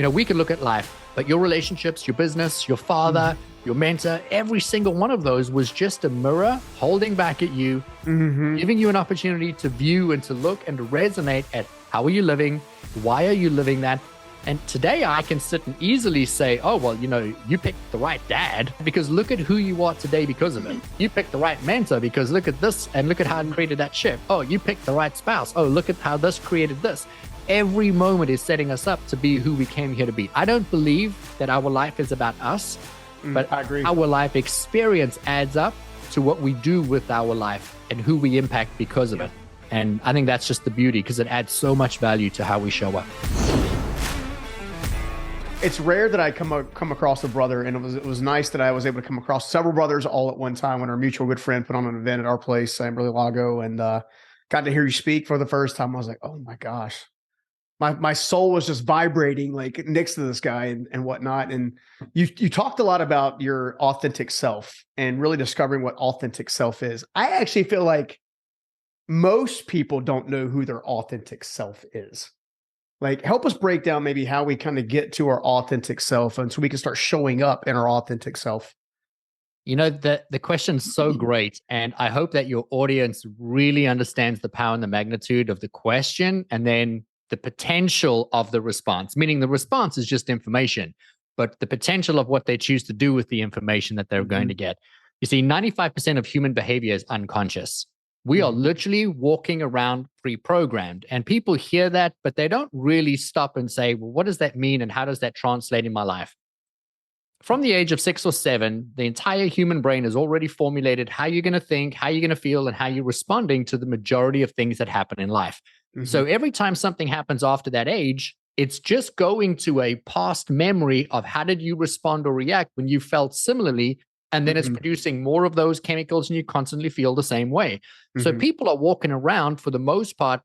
we could look at life, but your relationships, your business, your father, your mentor, every single one of those was just a mirror holding back at you, giving you an opportunity to view and to look and to resonate at how are you living? Why are you living that? And today I can sit and easily say, oh, well, you picked the right dad because look at who you are today because of it. You picked the right mentor because look at this and look at how it created that shift. Oh, you picked the right spouse. Oh, look at how this created this. Every moment is setting us up to be who we came here to be. I don't believe that our life is about us, but I agree. Our life experience adds up to what we do with our life and who we impact because of it. And I think that's just the beauty because it adds so much value to how we show up. It's rare that I come across a brother, and it was nice that I was able to come across several brothers all at one time when our mutual good friend put on an event at our place, San Lago, and got to hear you speak for the first time. I was like, oh my gosh, my soul was just vibrating like next to this guy and whatnot. And you talked a lot about your authentic self and really discovering what authentic self is. I actually feel like most people don't know who their authentic self is. Like, help us break down maybe how we kind of get to our authentic self and so we can start showing up in our authentic self. The question's so great. And I hope that your audience really understands the power and the magnitude of the question and then the potential of the response, meaning the response is just information, but the potential of what they choose to do with the information that they're going to get. You see, 95% of human behavior is unconscious. We are literally walking around pre-programmed, and people hear that, but they don't really stop and say, well, what does that mean? And how does that translate in my life? From the age of 6 or 7, the entire human brain has already formulated how you're going to think, how you're going to feel, and how you're responding to the majority of things that happen in life. So every time something happens after that age, it's just going to a past memory of how did you respond or react when you felt similarly. And then it's producing more of those chemicals and you constantly feel the same way. So people are walking around for the most part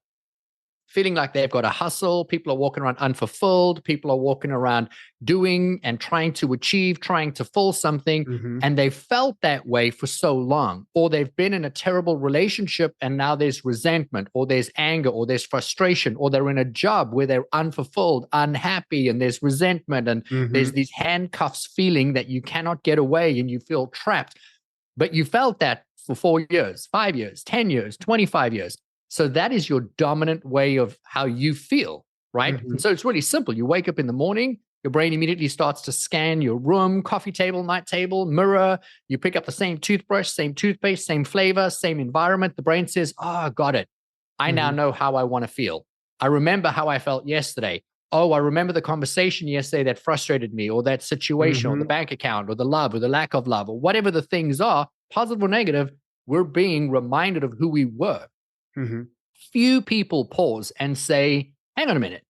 feeling like they've got to hustle. People are walking around unfulfilled. People are walking around doing and trying to achieve, trying to fill something. And they've felt that way for so long. Or they've been in a terrible relationship and now there's resentment or there's anger or there's frustration, or they're in a job where they're unfulfilled, unhappy, and there's resentment and there's these handcuffs feeling that you cannot get away and you feel trapped. But you felt that for 4 years, 5 years, 10 years, 25 years. So that is your dominant way of how you feel, right? And so it's really simple. You wake up in the morning, your brain immediately starts to scan your room, coffee table, night table, mirror. You pick up the same toothbrush, same toothpaste, same flavor, same environment. The brain says, oh, got it. I now know how I want to feel. I remember how I felt yesterday. Oh, I remember the conversation yesterday that frustrated me, or that situation, or the bank account, or the love, or the lack of love, or whatever the things are, positive or negative. We're being reminded of who we were. Few people pause and say, hang on a minute,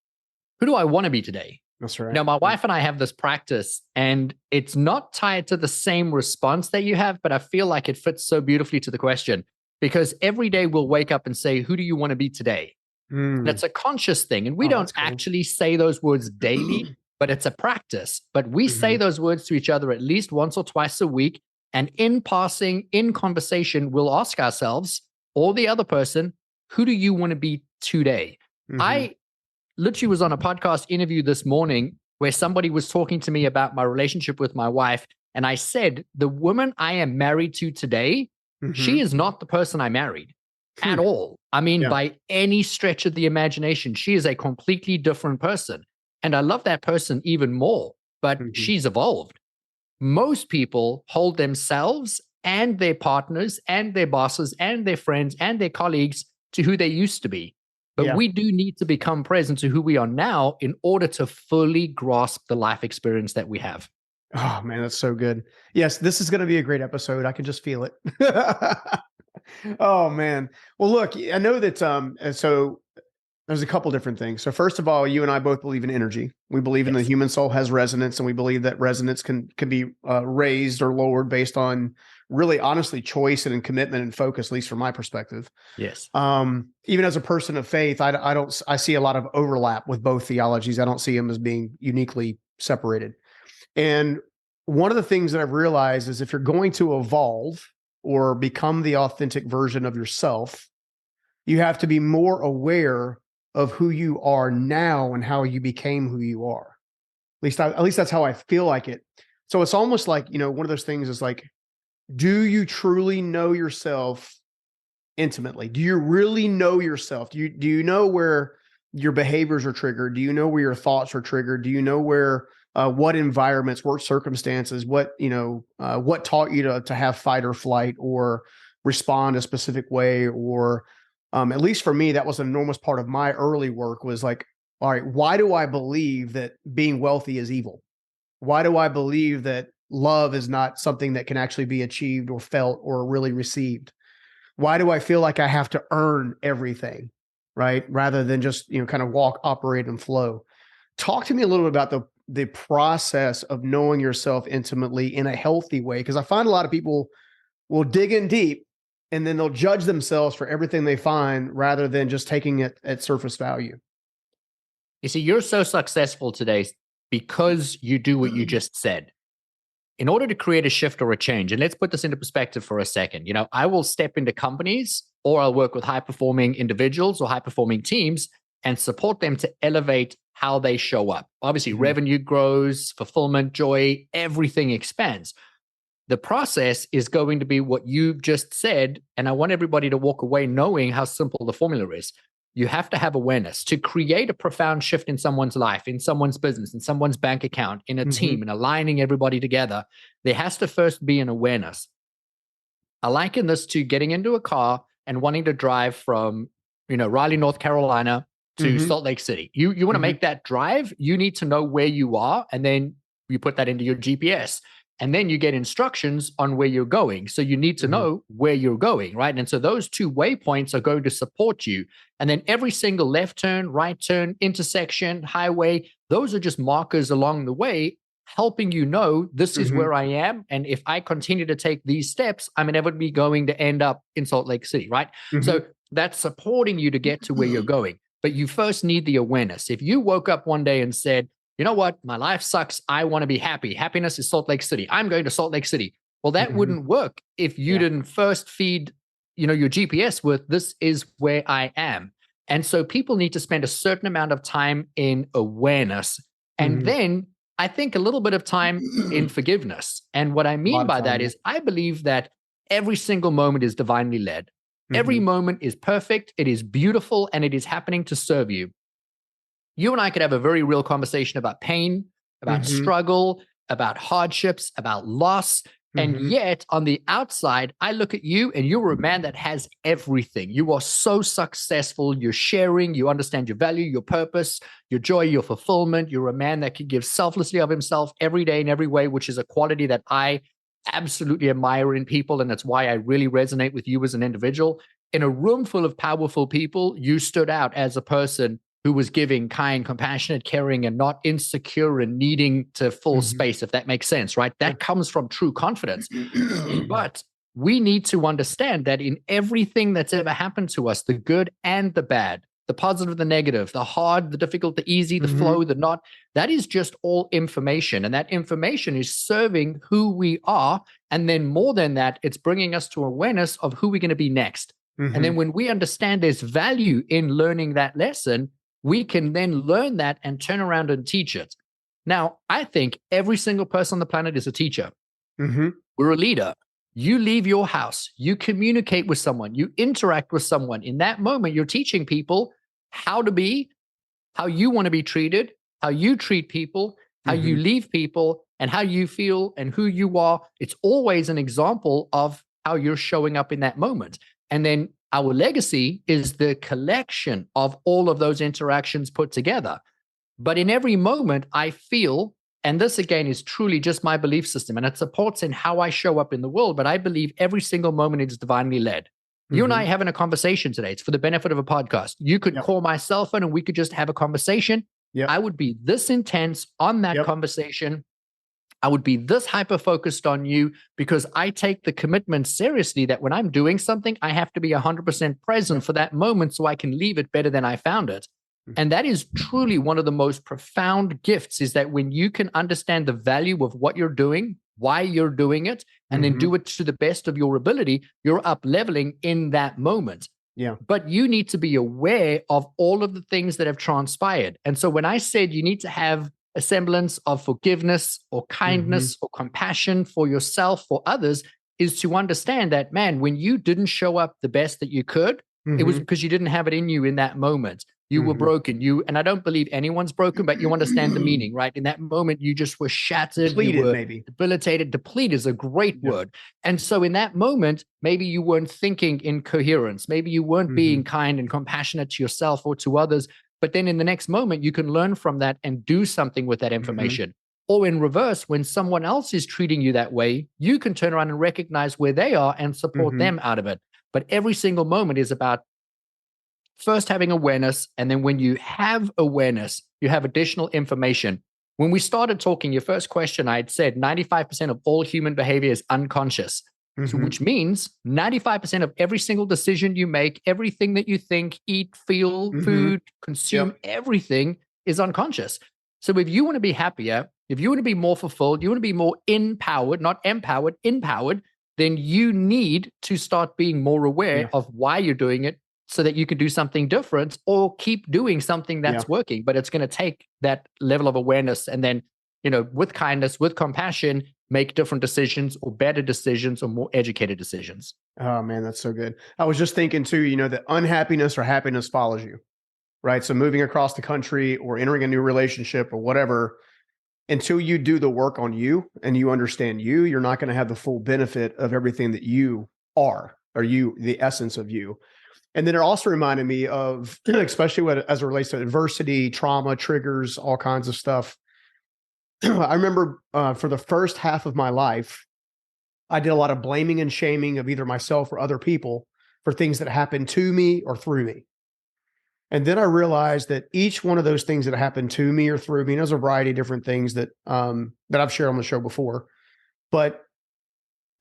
who do I want to be today? That's right. My wife and I have this practice, and it's not tied to the same response that you have, but I feel like it fits so beautifully to the question, because every day we'll wake up and say, who do you want to be today? That's a conscious thing. And we don't actually say those words daily, but it's a practice. But we say those words to each other at least once or twice a week. And in passing, in conversation, we'll ask ourselves or the other person, who do you want to be today? I literally was on a podcast interview this morning where somebody was talking to me about my relationship with my wife. And I said, the woman I am married to today, she is not the person I married at all. I mean, by any stretch of the imagination, she is a completely different person. And I love that person even more, but she's evolved. Most people hold themselves and their partners and their bosses and their friends and their colleagues to who they used to be. But we do need to become present to who we are now in order to fully grasp the life experience that we have. Oh, man, that's so good. Yes, this is going to be a great episode. I can just feel it. Oh, man. Well, look, I know that so there's a couple different things. So first of all, you and I both believe in energy. We believe in the human soul has resonance, and we believe that resonance can be raised or lowered based on really honestly choice and commitment and focus, at least from my perspective. Yes. Even as a person of faith, I see a lot of overlap with both theologies. I don't see them as being uniquely separated. And one of the things that I've realized is if you're going to evolve or become the authentic version of yourself, you have to be more aware of who you are now and how you became who you are. At least that's how I feel like it. So it's almost like, one of those things is like, do you truly know yourself intimately? Do you really know yourself? Do you know where your behaviors are triggered? Do you know where your thoughts are triggered? Do you know where what environments, what circumstances, what taught you to have fight or flight or respond a specific way? Or at least for me, that was an enormous part of my early work was like, all right, why do I believe that being wealthy is evil? Why do I believe that love is not something that can actually be achieved or felt or really received? Why do I feel like I have to earn everything, right? Rather than just, kind of walk, operate, and flow. Talk to me a little bit about the process of knowing yourself intimately in a healthy way. Because I find a lot of people will dig in deep and then they'll judge themselves for everything they find rather than just taking it at surface value. You see, you're so successful today because you do what you just said. In order to create a shift or a change, and let's put this into perspective for a second, I will step into companies or I'll work with high-performing individuals or high-performing teams and support them to elevate how they show up. Obviously, revenue grows, fulfillment, joy, everything expands. The process is going to be what you've just said, and I want everybody to walk away knowing how simple the formula is. You have to have awareness to create a profound shift in someone's life, in someone's business, in someone's bank account, in a team, and aligning everybody together. There has to first be an awareness. I liken this to getting into a car and wanting to drive from, Raleigh, North Carolina to Salt Lake City. You want to make that drive, you need to know where you are, and then you put that into your GPS. And then you get instructions on where you're going. So you need to know where you're going, right? And so those two waypoints are going to support you. And then every single left turn, right turn, intersection, highway, those are just markers along the way, helping you know this is where I am. And if I continue to take these steps, I'm inevitably going to end up in Salt Lake City, right? So that's supporting you to get to where you're going. But you first need the awareness. If you woke up one day and said, you know what? My life sucks. I want to be happy. Happiness is Salt Lake City. I'm going to Salt Lake City. Well, that wouldn't work if you didn't first feed, your GPS with this is where I am. And so people need to spend a certain amount of time in awareness. And then I think a little bit of time in forgiveness. And what I mean by that is I believe that every single moment is divinely led. Every moment is perfect. It is beautiful and it is happening to serve you. You and I could have a very real conversation about pain, about struggle, about hardships, about loss. And yet on the outside, I look at you and you're a man that has everything. You are so successful. You're sharing, you understand your value, your purpose, your joy, your fulfillment. You're a man that can give selflessly of himself every day in every way, which is a quality that I absolutely admire in people. And that's why I really resonate with you as an individual. In a room full of powerful people, you stood out as a person who was giving, kind, compassionate, caring, and not insecure and needing to fill space, if that makes sense, right? That comes from true confidence. But we need to understand that in everything that's ever happened to us, the good and the bad, the positive, the negative, the hard, the difficult, the easy, the flow, the not, that is just all information. And that information is serving who we are. And then more than that, it's bringing us to awareness of who we're going to be next. And then when we understand there's value in learning that lesson, we can then learn that and turn around and teach it. Now, I think every single person on the planet is a teacher. We're a leader. You leave your house, you communicate with someone, you interact with someone. In that moment, you're teaching people how to be, how you want to be treated, how you treat people, how you leave people, and how you feel and who you are. It's always an example of how you're showing up in that moment. And then our legacy is the collection of all of those interactions put together. But in every moment, I feel, and this again is truly just my belief system, and it supports in how I show up in the world, but I believe every single moment is divinely led. You and I are having a conversation today. It's for the benefit of a podcast. You could call my cell phone and we could just have a conversation. I would be this intense on that conversation. I would be this hyper-focused on you because I take the commitment seriously that when I'm doing something, I have to be 100% present for that moment so I can leave it better than I found it. And that is truly one of the most profound gifts, is that when you can understand the value of what you're doing, why you're doing it, and then do it to the best of your ability, you're up leveling in that moment. But you need to be aware of all of the things that have transpired. And so when I said you need to have a semblance of forgiveness or kindness or compassion for yourself, for others, is to understand that, man, when you didn't show up the best that you could, it was because you didn't have it in you in that moment. You were broken. And I don't believe anyone's broken, but you understand the meaning, right? In that moment, you just were shattered. Depleted, you were maybe. debilitated. Deplete is a great word. And so in that moment, maybe you weren't thinking in coherence. Maybe you weren't being kind and compassionate to yourself or to others. But then in the next moment, you can learn from that and do something with that information. Or in reverse, when someone else is treating you that way, you can turn around and recognize where they are and support them out of it. But every single moment is about first having awareness. And then when you have awareness, you have additional information. When we started talking, your first question, I had said 95% of all human behavior is unconscious. So which means 95% of every single decision you make, everything that you think, eat, feel, food, consume, everything is unconscious. So if you want to be happier, if you want to be more fulfilled, you want to be more empowered, not empowered, empowered, then you need to start being more aware of why you're doing it so that you can do something different or keep doing something that's working. But it's going to take that level of awareness and then, with kindness, with compassion, make different decisions or better decisions or more educated decisions. Oh man, that's so good. I was just thinking too, that unhappiness or happiness follows you, right? So moving across the country or entering a new relationship or whatever, until you do the work on you and you understand you're not going to have the full benefit of everything that you are, or the essence of you. And then it also reminded me of, especially as it relates to adversity, trauma, triggers, all kinds of stuff. I remember for the first half of my life, I did a lot of blaming and shaming of either myself or other people for things that happened to me or through me. And then I realized that each one of those things that happened to me or through me, and there's a variety of different things that I've shared on the show before, but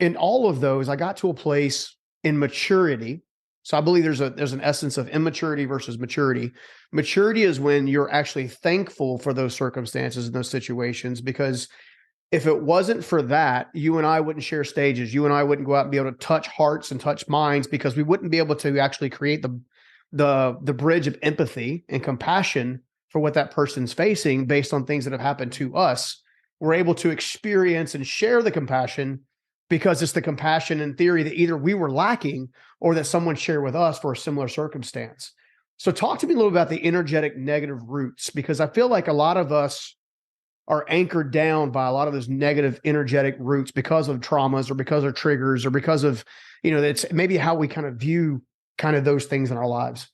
in all of those, I got to a place in maturity. So I believe there's an essence of immaturity versus maturity. Maturity is when you're actually thankful for those circumstances and those situations, because if it wasn't for that, you and I wouldn't share stages. You and I wouldn't go out and be able to touch hearts and touch minds, because we wouldn't be able to actually create the bridge of empathy and compassion for what that person's facing based on things that have happened to us. We're able to experience and share the compassion because it's the compassion in theory that either we were lacking or that someone shared with us for a similar circumstance. So talk to me a little about the energetic negative roots, because I feel like a lot of us are anchored down by a lot of those negative energetic roots because of traumas or because of triggers or because of, it's maybe how we kind of view kind of those things in our lives.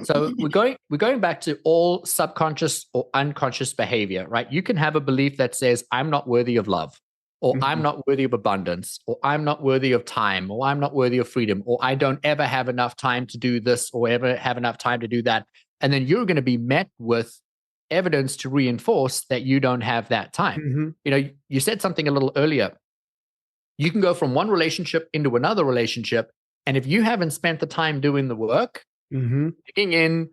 So we're going back to all subconscious or unconscious behavior, right? You can have a belief that says, I'm not worthy of love, or I'm not worthy of abundance, or I'm not worthy of time, or I'm not worthy of freedom, or I don't ever have enough time to do this or ever have enough time to do that. And then you're going to be met with evidence to reinforce that you don't have that time. You said something a little earlier. You can go from one relationship into another relationship, and if you haven't spent the time doing the work, digging in,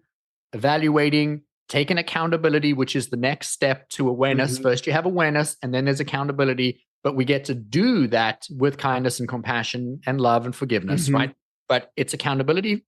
evaluating, taking accountability, which is the next step to awareness. First, you have awareness, and then there's accountability. But we get to do that with kindness and compassion and love and forgiveness, right? But it's accountability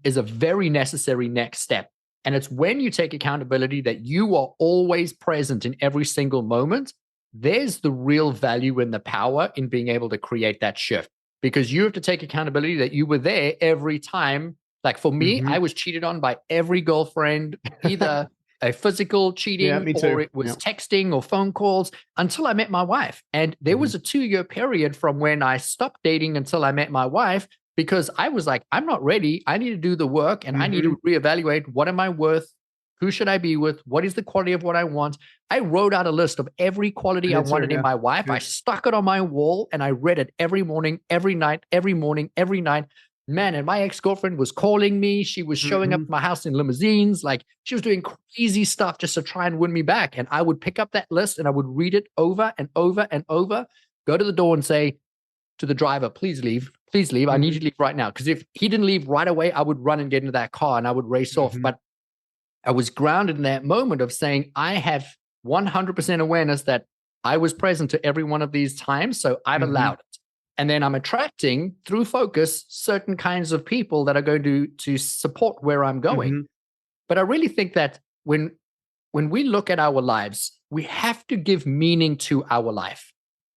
is a very necessary next step. And it's when you take accountability that you are always present in every single moment. There's the real value and the power in being able to create that shift, because you have to take accountability that you were there every time. Like for me, I was cheated on by every girlfriend, either a physical cheating or it was texting or phone calls, until I met my wife. And there was a 2-year period from when I stopped dating until I met my wife, because I was like, I'm not ready. I need to do the work, and I need to reevaluate, what am I worth? Who should I be with? What is the quality of what I want? I wrote out a list of every quality I wanted in my wife. I stuck it on my wall and I read it every morning, every night, every morning, every night. Man, and my ex-girlfriend was calling me. She was showing up at my house in limousines. Like, she was doing crazy stuff just to try and win me back. And I would pick up that list and I would read it over and over and over, go to the door and say to the driver, please leave. Please leave. I need you to leave right now. Because if he didn't leave right away, I would run and get into that car and I would race off. But I was grounded in that moment of saying, I have 100% awareness that I was present to every one of these times. So I've allowed it. And then I'm attracting, through focus, certain kinds of people that are going to support where I'm going. But I really think that when when we look at our lives, we have to give meaning to our life.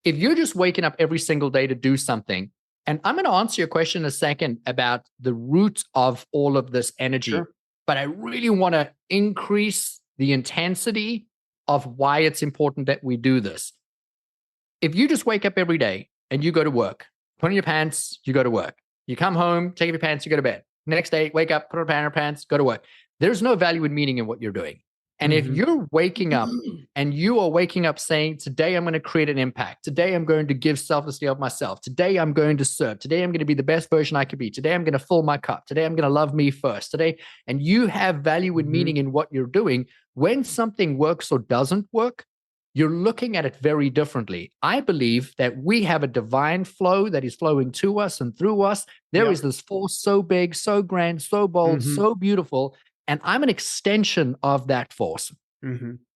If you're just waking up every single day to do something, and I'm going to answer your question in a second about the root of all of this energy, Sure. but I really want to increase the intensity of why it's important that we do this. If you just wake up every day and you go to work, put on your pants, you go to work. You come home, take off your pants, you go to bed. Next day, wake up, put on your pants, go to work. There's no value and meaning in what you're doing. And if you're waking up and you are waking up saying, today I'm going to create an impact. Today I'm going to give selflessly of myself. Today I'm going to serve. Today I'm going to be the best version I could be. Today I'm going to fill my cup. Today I'm going to love me first. Today, and you have value and meaning in what you're doing. When something works or doesn't work, you're looking at it very differently. I believe that we have a divine flow that is flowing to us and through us. There is this force so big, so grand, so bold, so beautiful. And I'm an extension of that force.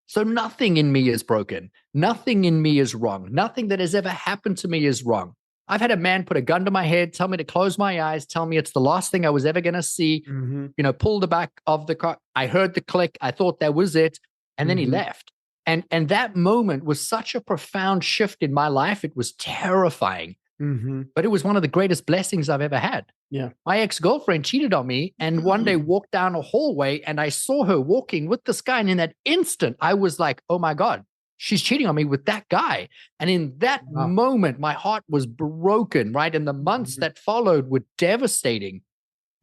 So nothing in me is broken. Nothing in me is wrong. Nothing that has ever happened to me is wrong. I've had a man put a gun to my head, tell me to close my eyes, tell me it's the last thing I was ever going to see, pull the back of the car. I heard the click. I thought that was it. And then he left. And that moment was such a profound shift in my life. It was terrifying. But it was one of the greatest blessings I've ever had. Yeah. My ex-girlfriend cheated on me and one day walked down a hallway and I saw her walking with this guy. And in that instant, I was like, oh my God, she's cheating on me with that guy. And in that moment, my heart was broken, right? And the months that followed were devastating,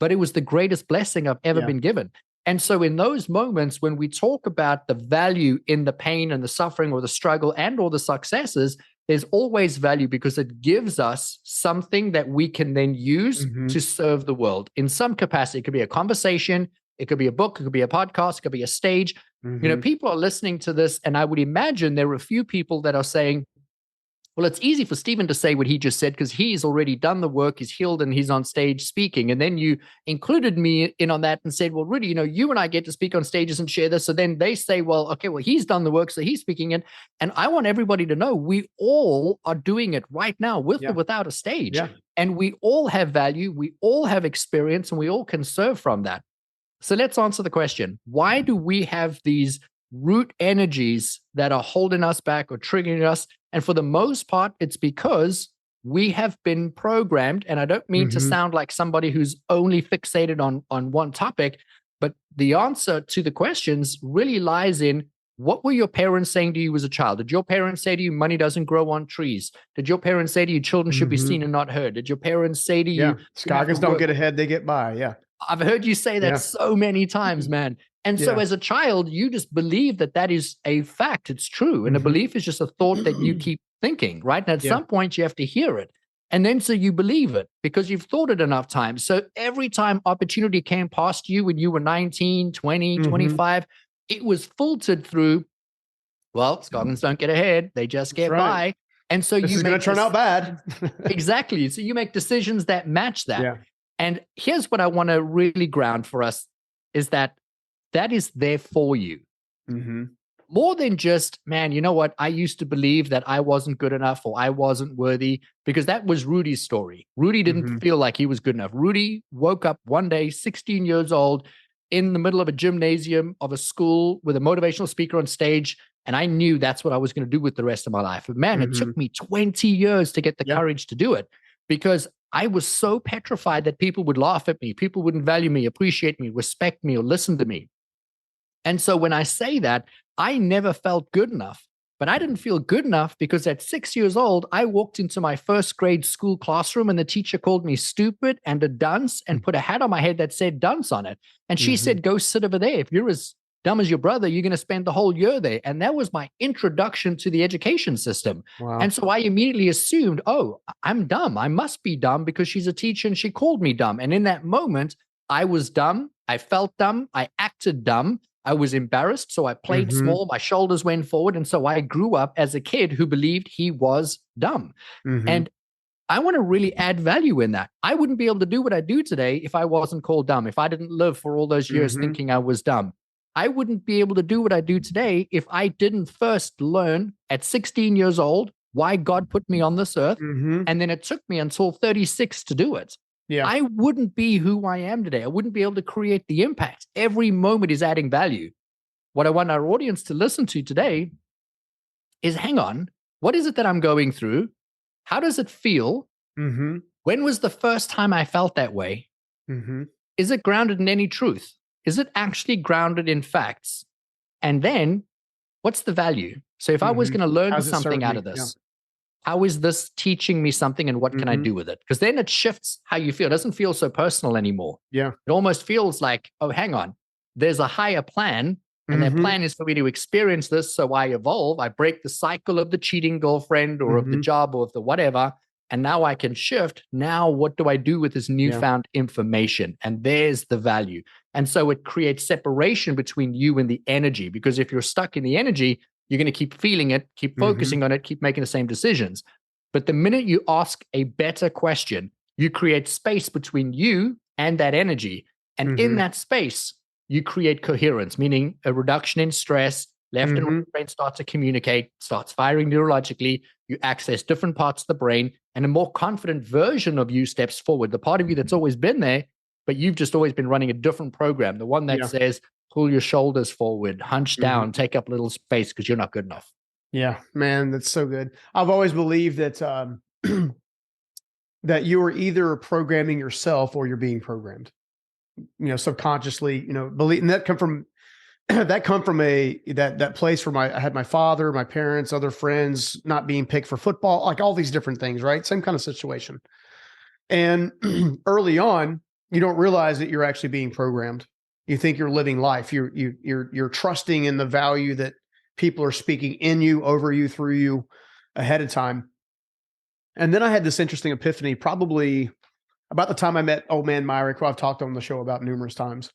but it was the greatest blessing I've ever been given. And so in those moments, when we talk about the value in the pain and the suffering or the struggle and or the successes, there's always value because it gives us something that we can then use to serve the world in some capacity. It could be a conversation, it could be a book, it could be a podcast, it could be a stage. People are listening to this, and I would imagine there are a few people that are saying, well, it's easy for Stephen to say what he just said because he's already done the work, he's healed, and he's on stage speaking. And then you included me in on that and said, well, Rudi, you and I get to speak on stages and share this. So then they say, well, okay, well, he's done the work, so he's speaking. And I want everybody to know we all are doing it right now with or without a stage. And we all have value, we all have experience, and we all can serve from that. So let's answer the question. Why do we have these root energies that are holding us back or triggering us? And for the most part, it's because we have been programmed. And I don't mean to sound like somebody who's only fixated on one topic, but the answer to the questions really lies in, what were your parents saying to you as a child? Did your parents say to you, money doesn't grow on trees? Did your parents say to you, children should be seen and not heard? Did your parents say to you, Scoggins don't get ahead, they get by? Yeah. I've heard you say that so many times, man. And so as a child, you just believe that that is a fact. It's true. And a belief is just a thought that you keep thinking, right? And at some point you have to hear it. And then so you believe it because you've thought it enough times. So every time opportunity came past you when you were 19, 20, 25, it was filtered through, well, Scoggins don't get ahead. They just get by. And so this is going to turn out bad. Exactly. So you make decisions that match that. Yeah. And here's what I want to really ground for us is that is there for you. More than just, man, you know what? I used to believe that I wasn't good enough or I wasn't worthy, because that was Rudi's story. Rudi didn't feel like he was good enough. Rudi woke up one day, 16 years old, in the middle of a gymnasium of a school with a motivational speaker on stage. And I knew that's what I was going to do with the rest of my life. But man, it took me 20 years to get the courage to do it, because I was so petrified that people would laugh at me. People wouldn't value me, appreciate me, respect me, or listen to me. And so when I say that, I never felt good enough. But I didn't feel good enough because at 6 years old, I walked into my first grade school classroom and the teacher called me stupid and a dunce and put a hat on my head that said dunce on it. And she said, go sit over there. If you're as dumb as your brother, you're going to spend the whole year there. And that was my introduction to the education system. Wow. And so I immediately assumed, oh, I'm dumb. I must be dumb because she's a teacher and she called me dumb. And in that moment, I was dumb. I felt dumb. I acted dumb. I was embarrassed, so I played small. My shoulders went forward. And so I grew up as a kid who believed he was dumb. And I want to really add value in that. I wouldn't be able to do what I do today if I wasn't called dumb, if I didn't live for all those years thinking I was dumb. I wouldn't be able to do what I do today if I didn't first learn at 16 years old why God put me on this earth. And then it took me until 36 to do it. I wouldn't be who I am today. I wouldn't be able to create the impact. Every moment is adding value. what I want our audience to listen to today is, hang on, what is it that I'm going through? How does it feel? Mm-hmm. When was the first time I felt that way? Mm-hmm. Is it grounded in any truth? Is it actually grounded in facts? And then what's the value? So if I was Mm-hmm. going to learn How's it something served out me? of Yeah. this, how is this teaching me something and what can I Mm-hmm. do with it? Because then it shifts how you feel. It doesn't feel so personal anymore. Yeah. It almost feels like, oh, hang on, there's a higher plan. And that Mm-hmm. plan is for me to experience this. So I evolve. I break the cycle of the cheating girlfriend or of the Mm-hmm. job or of the whatever. And now I can shift. Now, what do I do with this Yeah. newfound information? And there's the value. And so it creates separation between you and the energy. Because if you're stuck in the energy, you're going to keep feeling it, keep Mm-hmm. focusing on it, keep making the same decisions. But the minute you ask a better question, you create space between you and that energy. And in Mm-hmm. that space, you create coherence, meaning a reduction in stress. Left and Mm-hmm. right brain starts to communicate, starts firing neurologically. You access different parts of the brain, and a more confident version of you steps forward. The part of you that's always been there, but you've just always been running a different program. The one that Yeah. says, pull your shoulders forward, hunch down, Mm-hmm. take up a little space because you're not good enough. Yeah, man, that's so good. I've always believed that that you are either programming yourself or you're being programmed. Subconsciously, believe, and that come from that place where I had my father, my parents, other friends not being picked for football, like all these different things, right? Same kind of situation. And early on, you don't realize that you're actually being programmed. You think you're living life. You're trusting in the value that people are speaking in you, over you, through you, ahead of time. And then I had this interesting epiphany, probably about the time I met old man Myrick, who I've talked on the show about numerous times.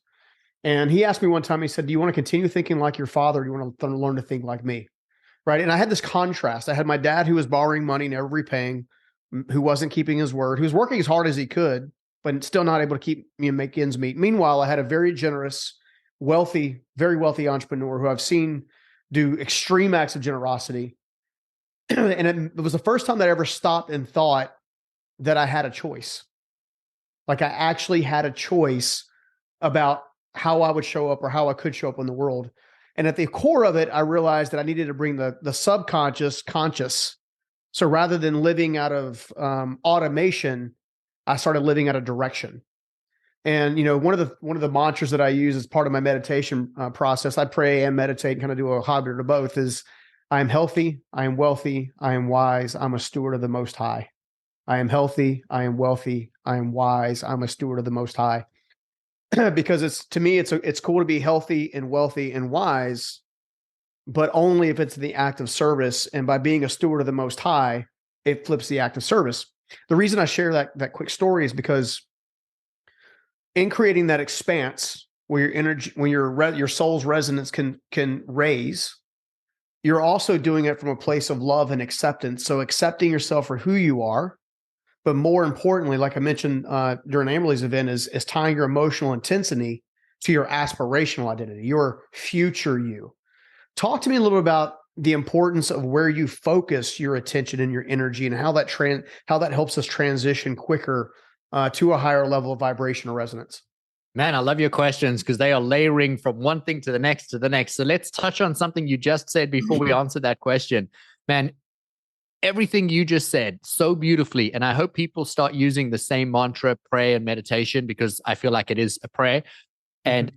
And he asked me one time, he said, do you want to continue thinking like your father? Or do you want to learn to think like me? Right. And I had this contrast. I had my dad who was borrowing money, never repaying, who wasn't keeping his word, who was working as hard as he could, but still not able to make ends meet. Meanwhile, I had a very generous, wealthy, very wealthy entrepreneur who I've seen do extreme acts of generosity. And it was the first time that I ever stopped and thought that I had a choice. Like I actually had a choice about how I would show up or how I could show up in the world. And at the core of it, I realized that I needed to bring the subconscious conscious. So rather than living out of automation, I started living out of direction. And one of the mantras that I use as part of my meditation process, I pray and meditate and kind of do a hybrid of both, is I am healthy, I am wealthy, I am wise, I'm a steward of the Most High. I am healthy, I am wealthy, I am wise, I'm a steward of the Most High. Because it's cool to be healthy and wealthy and wise, but only if it's the act of service. And by being a steward of the Most High, it flips the act of service. The reason I share that quick story is because in creating that expanse where your energy, when your soul's resonance can raise, you're also doing it from a place of love and acceptance. So accepting yourself for who you are, but more importantly, like I mentioned during Amberly's event, is tying your emotional intensity to your aspirational identity, your future you. Talk to me a little bit about the importance of where you focus your attention and your energy, and how that helps us transition quicker to a higher level of vibrational resonance. Man, I love your questions because they are layering from one thing to the next to the next. So let's touch on something you just said before we answer that question. Man, everything you just said so beautifully. And I hope people start using the same mantra, prayer, and meditation, because I feel like it is a prayer. And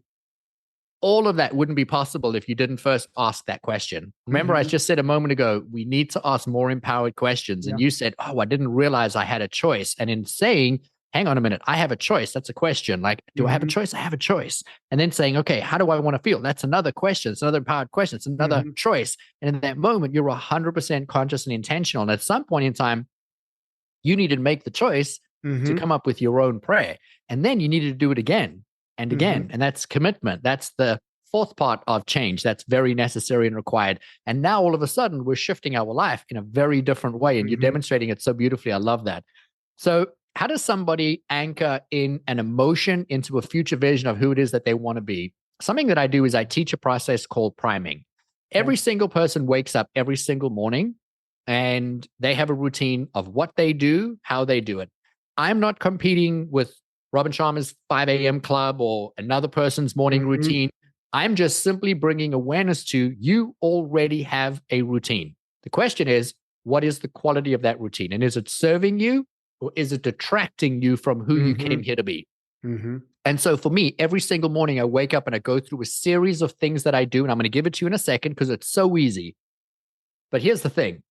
all of that wouldn't be possible if you didn't first ask that question. Remember, I just said a moment ago, we need to ask more empowered questions. Yeah. And you said, oh, I didn't realize I had a choice. And in saying, hang on a minute, I have a choice. That's a question. Like, do I have a choice? I have a choice. And then saying, okay, how do I want to feel? That's another question. It's another empowered question. It's another choice. And in that moment, you're 100% conscious and intentional. And at some point in time, you needed to make the choice to come up with your own prayer. And then you needed to do it again and again. And that's commitment. That's the fourth part of change. That's very necessary and required. And now all of a sudden, we're shifting our life in a very different way. And you're demonstrating it so beautifully. I love that. So how does somebody anchor in an emotion into a future vision of who it is that they want to be? Something that I do is I teach a process called priming. Every single person wakes up every single morning and they have a routine of what they do, how they do it. I'm not competing with Robin Sharma's 5 a.m. club or another person's morning routine. I'm just simply bringing awareness to you already have a routine. The question is, what is the quality of that routine? And is it serving you or is it detracting you from who you came here to be? And so for me, every single morning I wake up and I go through a series of things that I do. And I'm going to give it to you in a second because it's so easy. But here's the thing,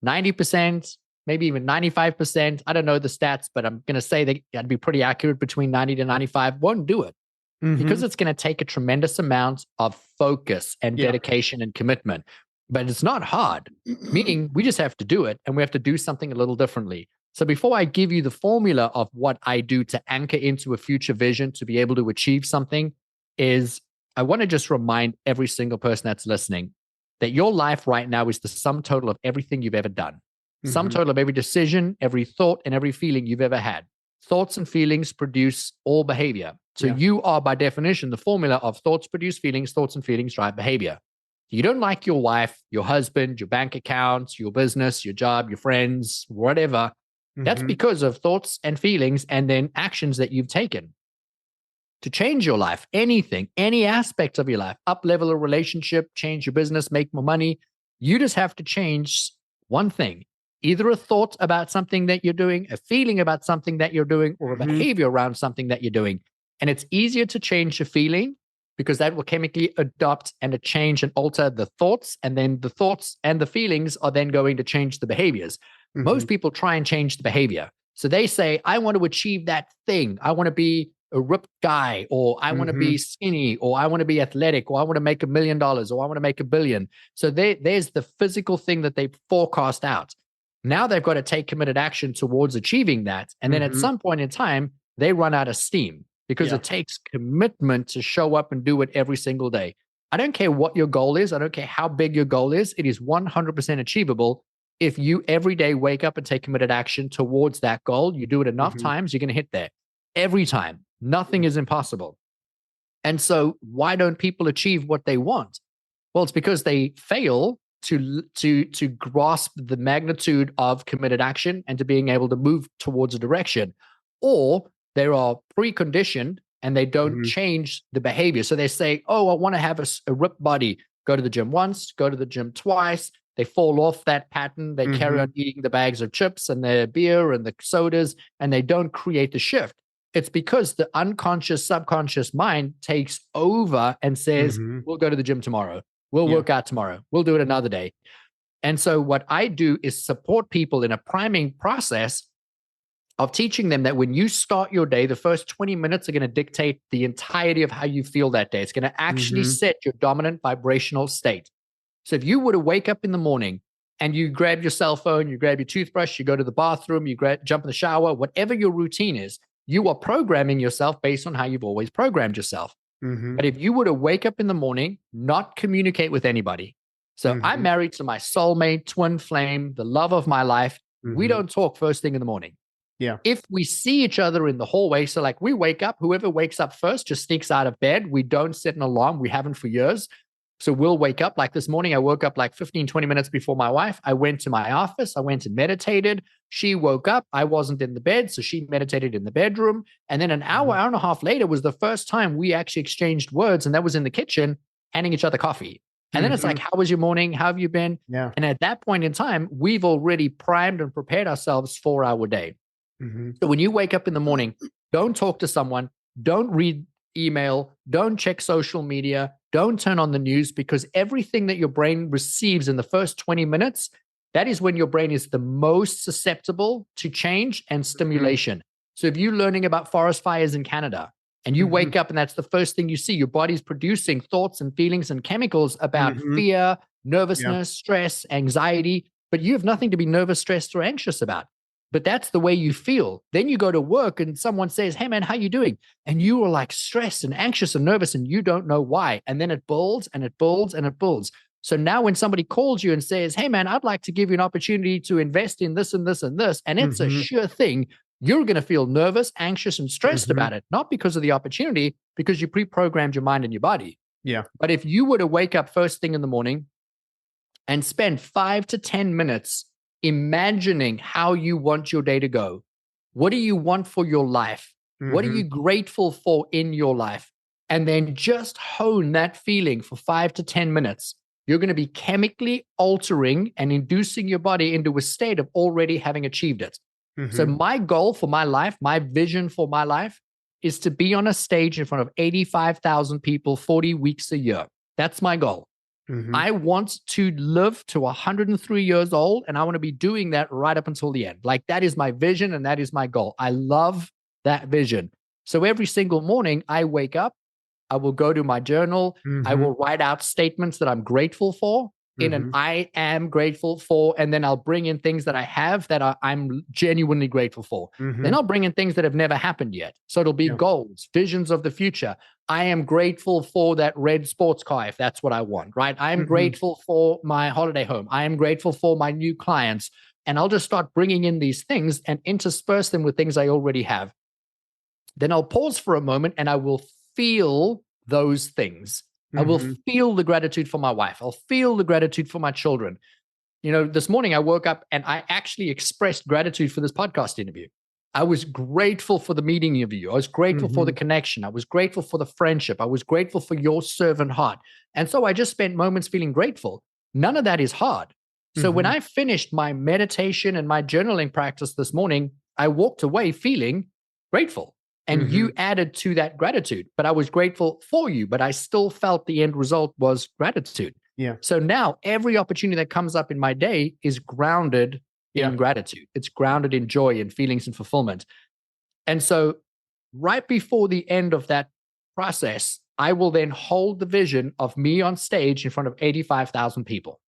90%, maybe even 95%, I don't know the stats, but I'm going to say that I'd be pretty accurate between 90 to 95, won't do it. Because it's going to take a tremendous amount of focus and dedication and commitment. But it's not hard, meaning we just have to do it and we have to do something a little differently. So before I give you the formula of what I do to anchor into a future vision to be able to achieve something, is I want to just remind every single person that's listening that your life right now is the sum total of everything you've ever done. Sum total of every decision, every thought, and every feeling you've ever had. Thoughts and feelings produce all behavior. So you are, by definition, the formula of thoughts produce feelings, thoughts and feelings drive behavior. You don't like your wife, your husband, your bank accounts, your business, your job, your friends, whatever. That's because of thoughts and feelings and then actions that you've taken. To change your life, anything, any aspect of your life, up-level a relationship, change your business, make more money, you just have to change one thing. Either a thought about something that you're doing, a feeling about something that you're doing, or a behavior around something that you're doing. And it's easier to change a feeling because that will chemically adopt and change and alter the thoughts. And then the thoughts and the feelings are then going to change the behaviors. Most people try and change the behavior. So they say, I want to achieve that thing. I want to be a ripped guy, or I want to be skinny, or I want to be athletic, or I want to make $1 million, or I want to make $1 billion. So there's the physical thing that they forecast out. Now they've got to take committed action towards achieving that. And then at some point in time, they run out of steam. Because it takes commitment to show up and do it every single day. I don't care what your goal is. I don't care how big your goal is. It is 100% achievable if you every day wake up and take committed action towards that goal. You do it enough times, you're going to hit there. Every time. Nothing is impossible. And so why don't people achieve what they want? Well, it's because they fail to grasp the magnitude of committed action and to being able to move towards a direction. Or they are preconditioned and they don't change the behavior. So they say, oh, I want to have a ripped body. Go to the gym once, go to the gym twice. They fall off that pattern. They carry on eating the bags of chips and the beer and the sodas, and they don't create the shift. It's because the unconscious, subconscious mind takes over and says, we'll go to the gym tomorrow. We'll work out tomorrow. We'll do it another day. And so what I do is support people in a priming process of teaching them that when you start your day, the first 20 minutes are going to dictate the entirety of how you feel that day. It's going to actually set your dominant vibrational state. So if you were to wake up in the morning and you grab your cell phone, you grab your toothbrush, you go to the bathroom, you jump in the shower, whatever your routine is, you are programming yourself based on how you've always programmed yourself. But if you were to wake up in the morning, not communicate with anybody. So I'm married to my soulmate, twin flame, the love of my life. We don't talk first thing in the morning. If we see each other in the hallway, so like we wake up, whoever wakes up first just sneaks out of bed. We don't set an alarm. We haven't for years. So we'll wake up. Like this morning, I woke up like 15, 20 minutes before my wife. I went to my office. I went and meditated. She woke up. I wasn't in the bed. So she meditated in the bedroom. And then an hour, hour and a half later was the first time we actually exchanged words. And that was in the kitchen, handing each other coffee. And then it's like, how was your morning? How have you been? And at that point in time, we've already primed and prepared ourselves for our day. So when you wake up in the morning, don't talk to someone, don't read email, don't check social media, don't turn on the news, because everything that your brain receives in the first 20 minutes, that is when your brain is the most susceptible to change and stimulation. So if you're learning about forest fires in Canada and you wake up and that's the first thing you see, your body's producing thoughts and feelings and chemicals about fear, nervousness, stress, anxiety, but you have nothing to be nervous, stressed, or anxious about. But that's the way you feel. Then you go to work and someone says, hey man, how you doing? And you are like stressed and anxious and nervous and you don't know why. And then it builds and it builds and it builds. So now when somebody calls you and says, hey man, I'd like to give you an opportunity to invest in this and this and this, and it's a sure thing, you're going to feel nervous, anxious, and stressed about it. Not because of the opportunity, because you pre-programmed your mind and your body. But if you were to wake up first thing in the morning and spend 5 to 10 minutes imagining how you want your day to go. What do you want for your life? What are you grateful for in your life? and then just hone that feeling for 5 to 10 minutes. You're going to be chemically altering and inducing your body into a state of already having achieved it. So my goal for my life, my vision for my life is to be on a stage in front of 85,000 people 40 weeks a year. That's my goal. I want to live to 103 years old, and I want to be doing that right up until the end. Like, that is my vision and that is my goal. I love that vision. So every single morning I wake up, I will go to my journal. I will write out statements that I'm grateful for in an I am grateful for, and then I'll bring in things that I have that I'm genuinely grateful for. Then I'll bring in things that have never happened yet. So it'll be goals, visions of the future. I am grateful for that red sports car, if that's what I want, right? I am grateful for my holiday home. I am grateful for my new clients. And I'll just start bringing in these things and intersperse them with things I already have. Then I'll pause for a moment and I will feel those things. I will feel the gratitude for my wife. I'll feel the gratitude for my children. You know, this morning I woke up and I actually expressed gratitude for this podcast interview. I was grateful for the meeting of you. I was grateful for the connection. I was grateful for the friendship. I was grateful for your servant heart. And so I just spent moments feeling grateful. None of that is hard. So when I finished my meditation and my journaling practice this morning, I walked away feeling grateful. And you added to that gratitude, but I was grateful for you, but I still felt the end result was gratitude. Yeah. So now every opportunity that comes up in my day is grounded in gratitude. It's grounded in joy and feelings and fulfillment. And so right before the end of that process, I will then hold the vision of me on stage in front of 85,000 people.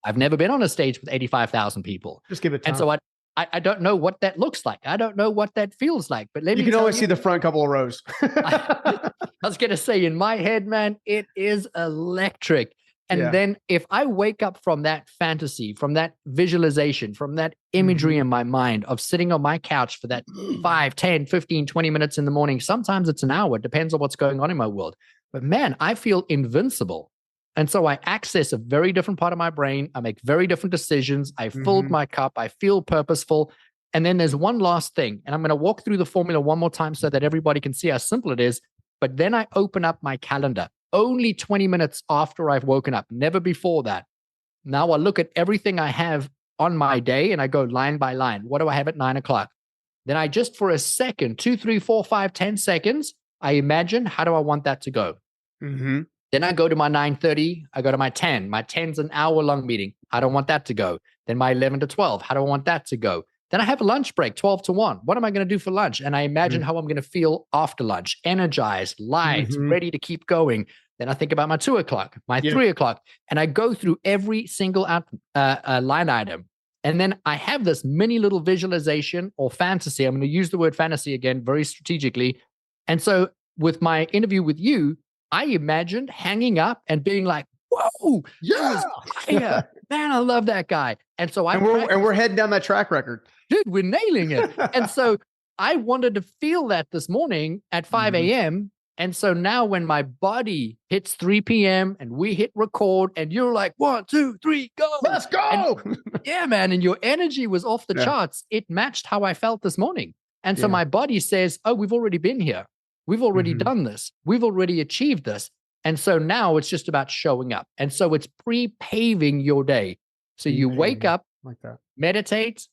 I've never been on a stage with 85,000 people. Just give it time. And so I don't know what that looks like. I don't know what that feels like. But let me You can only see the front couple of rows. I was going to say, in my head, man, it is electric. And then if I wake up from that fantasy, from that visualization, from that imagery in my mind of sitting on my couch for that 5, 10, 15, 20 minutes in the morning, sometimes it's an hour, depends on what's going on in my world. But man, I feel invincible. And so I access a very different part of my brain. I make very different decisions. I filled my cup. I feel purposeful. And then there's one last thing. And I'm going to walk through the formula one more time so that everybody can see how simple it is. But then I open up my calendar only 20 minutes after I've woken up, never before that. Now I look at everything I have on my day and I go line by line. What do I have at 9 o'clock? Then I just for a second, 2, 3, 4, 5, 10 seconds, I imagine, how do I want that to go? Then I go to my 9:30, I go to my 10. My 10's an hour-long meeting. How do I want that to go? Then my 11 to 12, how do I want that to go? Then I have a lunch break, 12 to 1. What am I going to do for lunch? And I imagine how I'm going to feel after lunch, energized, light, ready to keep going. Then I think about my 2 o'clock, my 3 o'clock, and I go through every single line item. And then I have this mini little visualization or fantasy. I'm going to use the word fantasy again, very strategically. And so with my interview with you, I imagined hanging up and being like, whoa, yeah, man, I love that guy. And so we're heading down that track record. Dude, we're nailing it. And so I wanted to feel that this morning at 5 a.m. And so now when my body hits 3 p.m. and we hit record and you're like, 1, 2, 3, go. Let's go. Yeah, man. And your energy was off the charts. It matched how I felt this morning. And so my body says, oh, we've already been here. We've already done this. We've already achieved this. And so now it's just about showing up. And so it's pre-paving your day. So you wake up, like that, meditate,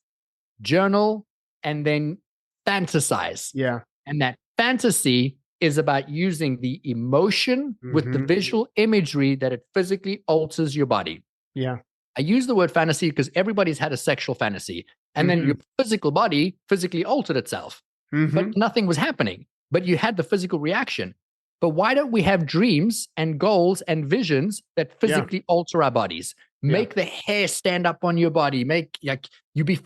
journal, and then fantasize. Yeah. And that fantasy is about using the emotion with the visual imagery that it physically alters your body. Yeah. I use the word fantasy because everybody's had a sexual fantasy. And then your physical body physically altered itself. But nothing was happening. But you had the physical reaction. But why don't we have dreams and goals and visions that physically alter our bodies? Make the hair stand up on your body. Make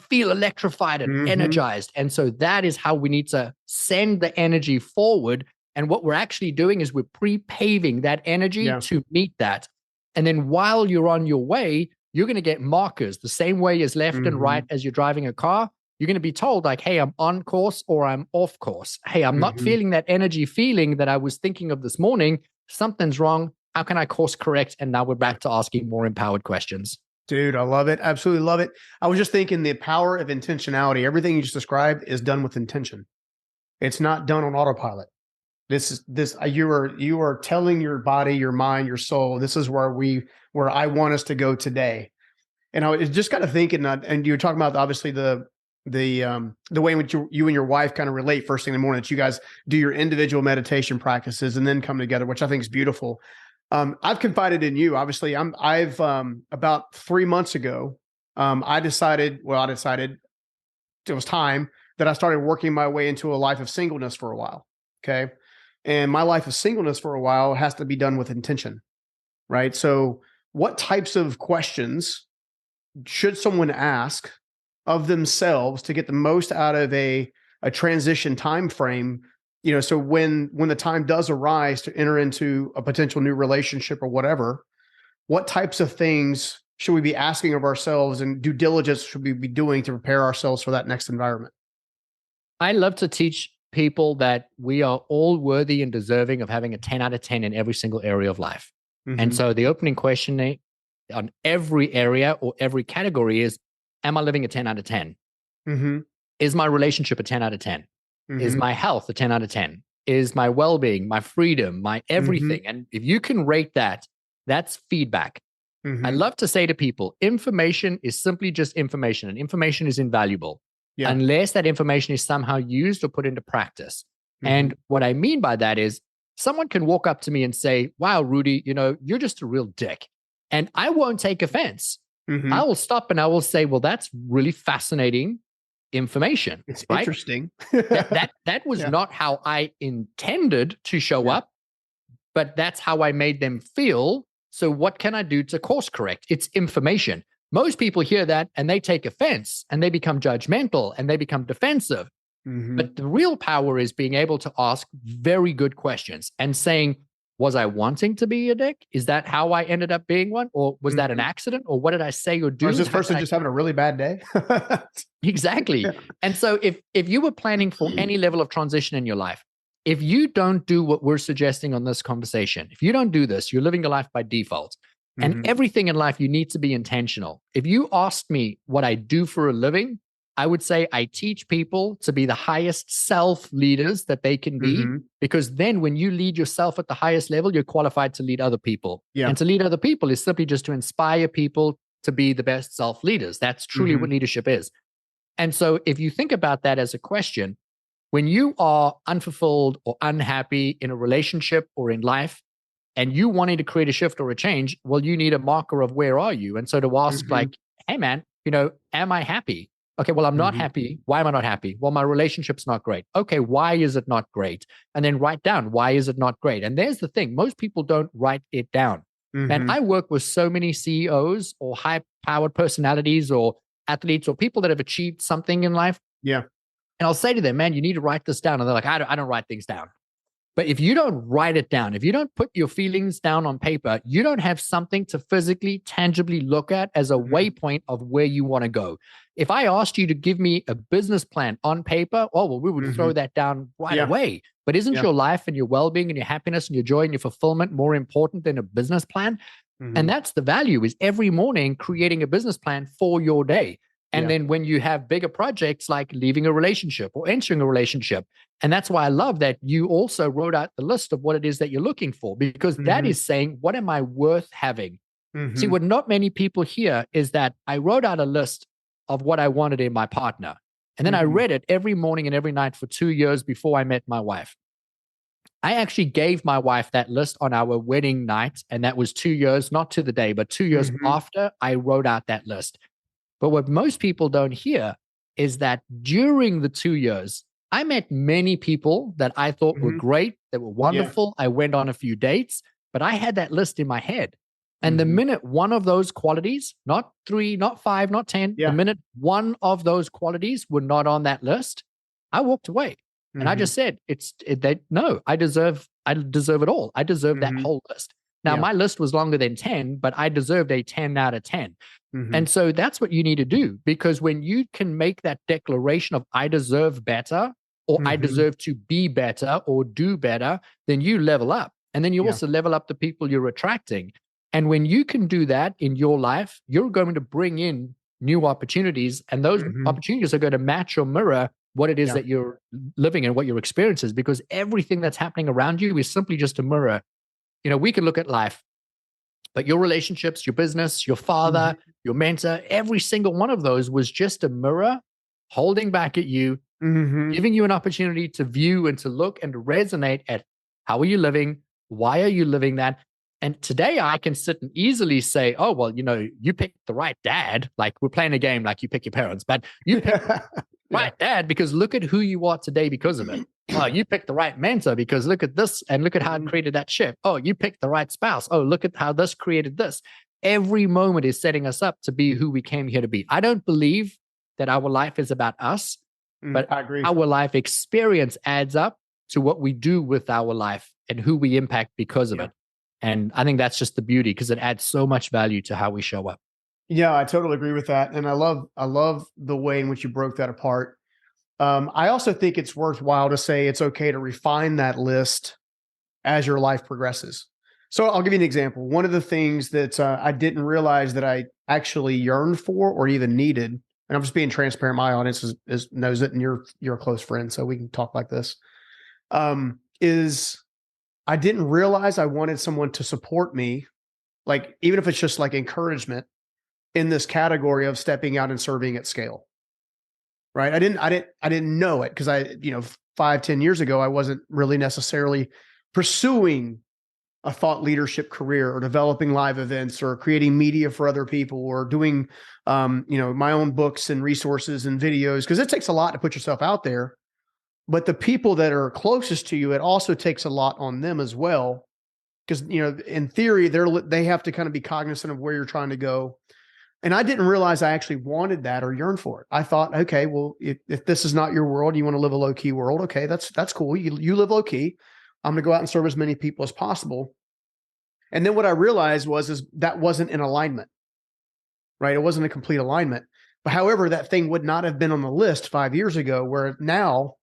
feel electrified and energized. And so that is how we need to send the energy forward. And what we're actually doing is we're pre-paving that energy to meet that. And then while you're on your way, you're going to get markers the same way as left and right as you're driving a car. You're going to be told like, hey, I'm on course or I'm off course. Hey, I'm not feeling that energy feeling that I was thinking of this morning. Something's wrong. How can I course correct? And now we're back to asking more empowered questions. Dude, I love it. Absolutely love it. I was just thinking the power of intentionality. Everything you just described is done with intention. It's not done on autopilot. You are telling your body, your mind, your soul, this is where I want us to go today. And I was just kind of thinking, and you were talking about obviously the way in which you and your wife kind of relate first thing in the morning, that you guys do your individual meditation practices and then come together, which I think is beautiful. I've confided in you. Obviously, I've about 3 months ago, I decided it was time that I started working my way into a life of singleness for a while. Okay. And my life of singleness for a while has to be done with intention, right? So what types of questions should someone ask of themselves to get the most out of a transition time frame? So when the time does arise to enter into a potential new relationship or whatever, what types of things should we be asking of ourselves, and due diligence should we be doing to prepare ourselves for that next environment? I love to teach people that we are all worthy and deserving of having a 10 out of 10 in every single area of life. Mm-hmm. And so the opening question on every area or every category is, am I living a 10 out of 10? Mm-hmm. Is my relationship a 10 out of 10? Mm-hmm. Is my health a 10 out of 10? Is my well-being, my freedom, my everything? Mm-hmm. And if you can rate that, that's feedback. Mm-hmm. I love to say to people, information is simply just information, and information is invaluable unless that information is somehow used or put into practice. Mm-hmm. And what I mean by that is someone can walk up to me and say, wow, Rudi, you're just a real dick. And I won't take offense. Mm-hmm. I will stop and I will say, well, that's really fascinating information. It's right? Interesting. that was not how I intended to show up, but that's how I made them feel. So what can I do to course correct? It's information. Most people hear that and they take offense and they become judgmental and they become defensive. Mm-hmm. But the real power is being able to ask very good questions and saying, was I wanting to be a dick? Is that how I ended up being one? Or was that an accident? Or what did I say or do? Or is this person just having a really bad day? Exactly. Yeah. And so if you were planning for any level of transition in your life, if you don't do what we're suggesting on this conversation, if you don't do this, you're living your life by default. And everything in life, you need to be intentional. If you asked me what I do for a living, I would say I teach people to be the highest self leaders that they can be, because then when you lead yourself at the highest level, you're qualified to lead other people. Yeah. And to lead other people is simply just to inspire people to be the best self leaders. That's truly what leadership is. And so if you think about that as a question, when you are unfulfilled or unhappy in a relationship or in life, and you wanting to create a shift or a change, well, you need a marker of where are you? And so to ask like, hey man, am I happy? Okay, well, I'm not happy. Why am I not happy? Well, my relationship's not great. Okay, why is it not great? And then write down, why is it not great? And there's the thing, most people don't write it down. And I work with so many CEOs or high-powered personalities or athletes or people that have achieved something in life. Yeah. And I'll say to them, man, you need to write this down. And they're like, I don't write things down. But if you don't write it down, if you don't put your feelings down on paper, you don't have something to physically, tangibly look at as a waypoint of where you want to go. If I asked you to give me a business plan on paper, oh, well, we would throw that down right away. But isn't your life and your well-being and your happiness and your joy and your fulfillment more important than a business plan? And that's the value, is every morning creating a business plan for your day. And then when you have bigger projects like leaving a relationship or entering a relationship, and that's why I love that you also wrote out the list of what it is that you're looking for, because that is saying, what am I worth having? See, what not many people hear is that I wrote out a list of what I wanted in my partner. And then I read it every morning and every night for 2 years before I met my wife. I actually gave my wife that list on our wedding night. And that was 2 years, not to the day, but 2 years after I wrote out that list. But what most people don't hear is that during the 2 years, I met many people that I thought were great, that were wonderful. I went on a few dates, but I had that list in my head. And the minute one of those qualities, not 3, not 5, not 10, the minute one of those qualities were not on that list, I walked away. And I just said, no, I deserve it all. I deserve that whole list. Now, my list was longer than 10, but I deserved a 10 out of 10. And so that's what you need to do, because when you can make that declaration of I deserve better, or I deserve to be better or do better, then you level up. And then you also level up the people you're attracting. And when you can do that in your life, you're going to bring in new opportunities, and those opportunities are going to match or mirror what it is that you're living and what your experience is, because everything that's happening around you is simply just a mirror. We can look at life, but your relationships, your business, your father, your mentor, every single one of those was just a mirror holding back at you, giving you an opportunity to view and to look and to resonate at how are you living? Why are you living that? And today I can sit and easily say, oh, well, you picked the right dad. Like we're playing a game like you pick your parents, but you picked the right dad because look at who you are today because of it. Oh, you picked the right mentor because look at this and look at how it created that ship. Oh, you picked the right spouse. Oh, look at how this created this. Every moment is setting us up to be who we came here to be. I don't believe that our life is about us, but I agree. Our life experience adds up to what we do with our life and who we impact because of it. And I think that's just the beauty because it adds so much value to how we show up. Yeah, I totally agree with that. And I love the way in which you broke that apart. I also think it's worthwhile to say it's okay to refine that list as your life progresses. So I'll give you an example. One of the things that I didn't realize that I actually yearned for or even needed, and I'm just being transparent. My audience knows it, and you're a close friend, so we can talk like this. Is I didn't realize I wanted someone to support me, like even if it's just like encouragement in this category of stepping out and serving at scale. Right. I didn't know it because 5-10 years ago, I wasn't really necessarily pursuing a thought leadership career or developing live events or creating media for other people or doing, my own books and resources and videos, because it takes a lot to put yourself out there. But the people that are closest to you, it also takes a lot on them as well. Because, in theory, they have to kind of be cognizant of where you're trying to go. And I didn't realize I actually wanted that or yearned for it. I thought, okay, well, if this is not your world, you want to live a low key world. Okay, that's cool. You live low key. I'm going to go out and serve as many people as possible. And then what I realized is that wasn't in alignment, right? It wasn't a complete alignment. But however, that thing would not have been on the list 5 years ago, where now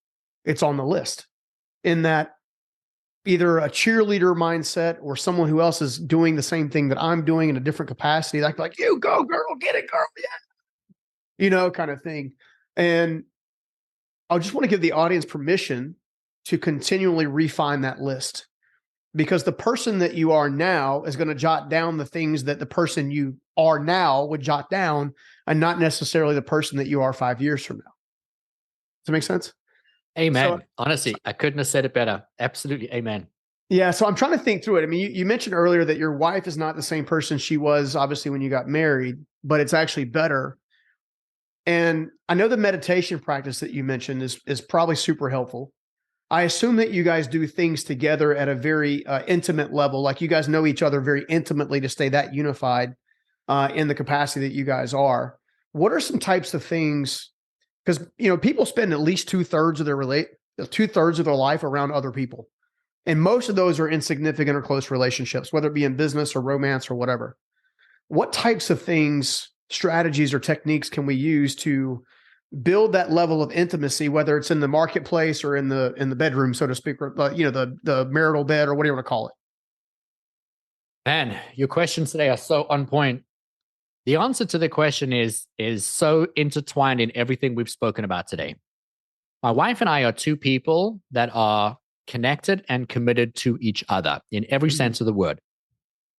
it's on the list in that either a cheerleader mindset or someone who else is doing the same thing that I'm doing in a different capacity. Like you go girl, get it girl. Yeah. Kind of thing. And I just want to give the audience permission to continually refine that list, because the person that you are now is going to jot down the things that the person you are now would jot down, and not necessarily the person that you are 5 years from now. Does that make sense? Amen. So, honestly, I couldn't have said it better. Absolutely. Amen. Yeah. So I'm trying to think through it. I mean, you mentioned earlier that your wife is not the same person she was obviously when you got married, but it's actually better. And I know the meditation practice that you mentioned is probably super helpful. I assume that you guys do things together at a very intimate level. Like you guys know each other very intimately to stay that unified in the capacity that you guys are. What are some types of things? Because, people spend at least 2/3 of their life around other people. And most of those are insignificant or close relationships, whether it be in business or romance or whatever. What types of things, strategies, or techniques can we use to build that level of intimacy, whether it's in the marketplace or in the bedroom, so to speak, or the marital bed, or what do you want to call it? Man, your questions today are so on point. The answer to the question is so intertwined in everything we've spoken about today. My wife and I are two people that are connected and committed to each other in every sense of the word.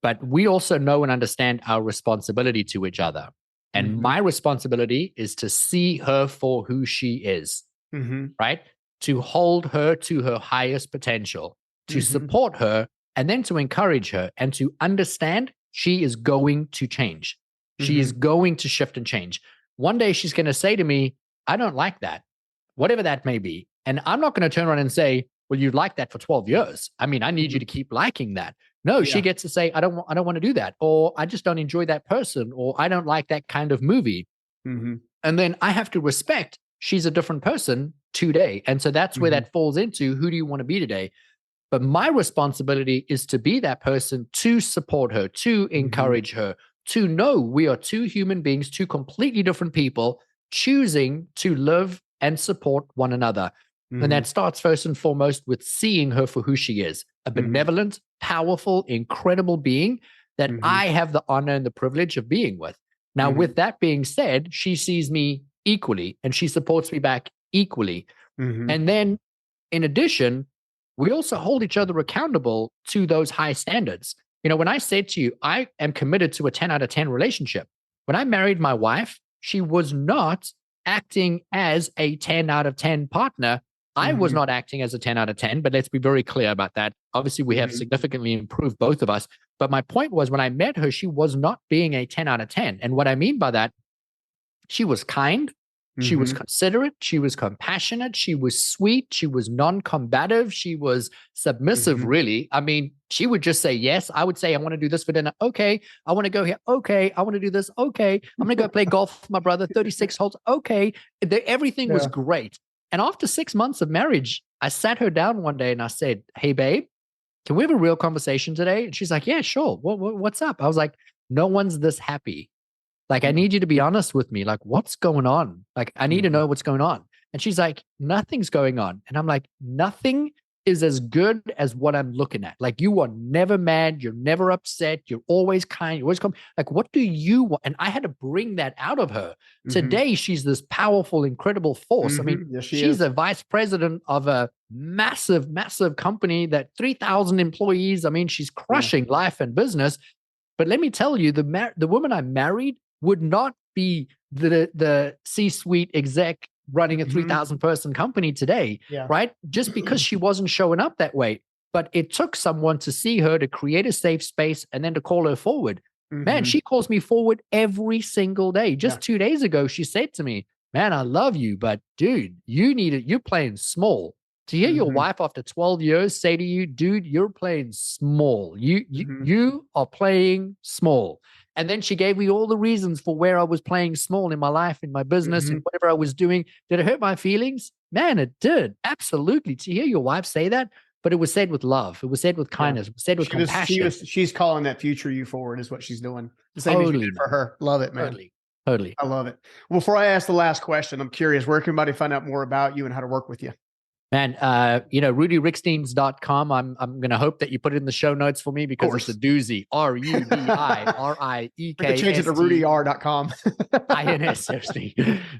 But we also know and understand our responsibility to each other. And my responsibility is to see her for who she is, right? To hold her to her highest potential, to support her, and then to encourage her and to understand she is going to change. She is going to shift and change. One day she's going to say to me, I don't like that, whatever that may be. And I'm not going to turn around and say, well, you've liked that for 12 years. I mean, I need you to keep liking that. No, she gets to say, I don't want to do that. Or I just don't enjoy that person. Or I don't like that kind of movie. And then I have to respect she's a different person today. And so that's where that falls into, who do you want to be today? But my responsibility is to be that person, to support her, to encourage her, to know we are two human beings, two completely different people choosing to live and support one another. And that starts first and foremost with seeing her for who she is, a benevolent, powerful, incredible being that I have the honor and the privilege of being with. Now, with that being said, she sees me equally and she supports me back equally. Mm-hmm. And then in addition, we also hold each other accountable to those high standards. When I said to you, I am committed to a 10 out of 10 relationship. When I married my wife, she was not acting as a 10 out of 10 partner. I was not acting as a 10 out of 10, but let's be very clear about that. Obviously, we have significantly improved, both of us. But my point was, when I met her, she was not being a 10 out of 10. And what I mean by that, she was kind, she was considerate, she was compassionate, she was sweet, she was non-combative, she was submissive, really. I mean, she would just say yes. I would say, I want to do this for dinner. Okay. I want to go here. Okay. I want to do this. Okay. I'm going to go play golf with my brother, 36 holes. Okay. Everything was great. And after 6 months of marriage, I sat her down one day and I said, hey, babe, can we have a real conversation today? And she's like, yeah, sure. What's up? I was like, no one's this happy. Like, I need you to be honest with me. Like, what's going on? Like, I need to know what's going on. And she's like, nothing's going on. And I'm like, nothing is as good as what I'm looking at. Like, you are never mad. You're never upset. You're always kind. You always come. Like, what do you want? And I had to bring that out of her. Today, she's this powerful, incredible force. I mean, yes, she's a vice president of a massive, massive company that 3,000 employees. I mean, she's crushing life and business. But let me tell you, the woman I married would not be the C-suite exec running a 3,000 person company today, right? Just because she wasn't showing up that way. But it took someone to see her, to create a safe space, and then to call her forward. Man, she calls me forward every single day. Just 2 days ago, she said to me, man, I love you, but dude, you're playing small. To hear your wife after 12 years say to you, dude, you're playing small. You are playing small. And then she gave me all the reasons for where I was playing small in my life, in my business, and whatever I was doing. Did it hurt my feelings? Man, it did. Absolutely. To hear your wife say that, but it was said with love. It was said with kindness. It was said with compassion. She's calling that future you forward is what she's doing. The same as you did for her. Love it, man. Totally. I love it. Well, before I ask the last question, I'm curious, where can everybody find out more about you and how to work with you? Man, RudiRiekstins.com. I'm going to hope that you put it in the show notes for me, because it's a doozy. RudiRiekst. We can change it to RudiR.com. INS, seriously.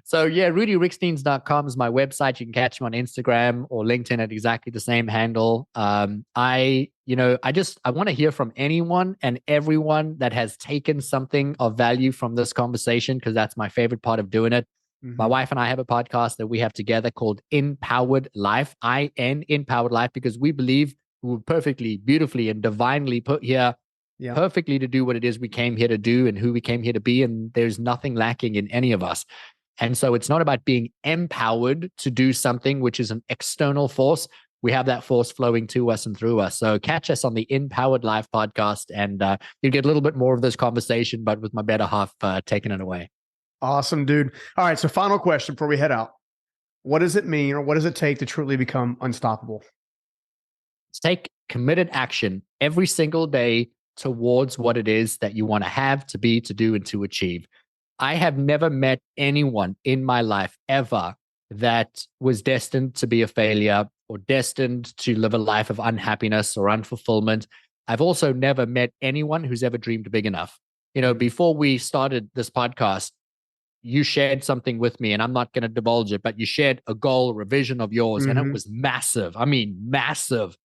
So yeah, RudiRiekstins.com is my website. You can catch me on Instagram or LinkedIn at exactly the same handle. I want to hear from anyone and everyone that has taken something of value from this conversation, because that's my favorite part of doing it. My wife and I have a podcast that we have together called Empowered Life, Empowered Life, because we believe we were perfectly, beautifully, and divinely put here perfectly to do what it is we came here to do and who we came here to be. And there's nothing lacking in any of us. And so it's not about being empowered to do something which is an external force. We have that force flowing to us and through us. So catch us on the Empowered Life podcast, and you'll get a little bit more of this conversation, but with my better half taking it away. Awesome, dude. All right. So final question before we head out. What does it mean, or what does it take to truly become unstoppable? Take committed action every single day towards what it is that you want to have, to be, to do, and to achieve. I have never met anyone in my life ever that was destined to be a failure or destined to live a life of unhappiness or unfulfillment. I've also never met anyone who's ever dreamed big enough. Before we started this podcast, you shared something with me, and I'm not going to divulge it, but you shared a goal or a vision of yours, and it was massive. I mean, massive.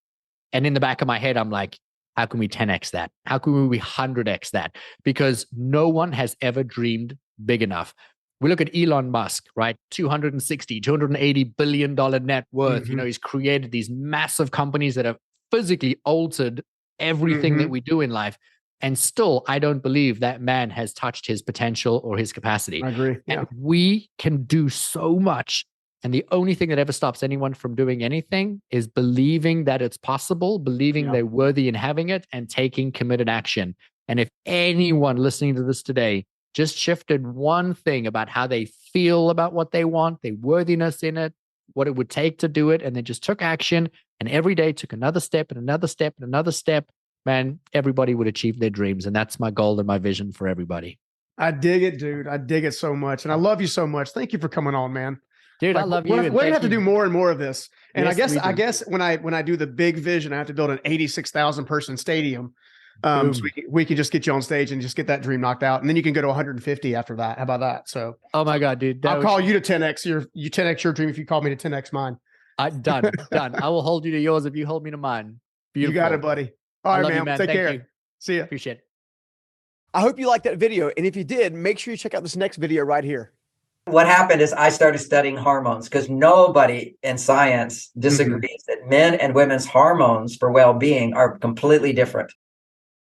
And in the back of my head, I'm like, how can we 10x that? How can we 100x that? Because no one has ever dreamed big enough. We look at Elon Musk, right? $280 billion net worth. He's created these massive companies that have physically altered everything that we do in life. And still, I don't believe that man has touched his potential or his capacity. I agree. And we can do so much. And the only thing that ever stops anyone from doing anything is believing that it's possible, believing they're worthy in having it, and taking committed action. And if anyone listening to this today just shifted one thing about how they feel about what they want, their worthiness in it, what it would take to do it, and then just took action, and every day took another step and another step and another step, man, everybody would achieve their dreams. And that's my goal and my vision for everybody. I dig it, dude. I dig it so much. And I love you so much. Thank you for coming on, man. Dude, I love you. We're going to have to do more and more of this. And Yes, I guess when I do the big vision, I have to build an 86,000 person stadium. So we can just get you on stage and just get that dream knocked out. And then you can go to 150 after that. How about that? So, oh my God, dude. I'll call you to 10X you 10X your dream if you call me to 10X mine. Done. I will hold you to yours if you hold me to mine. Beautiful. You got it, buddy. All right, man. Take care. You. See ya. Appreciate it. I hope you liked that video. And if you did, make sure you check out this next video right here. What happened is I started studying hormones because nobody in science disagrees that men and women's hormones for well-being are completely different.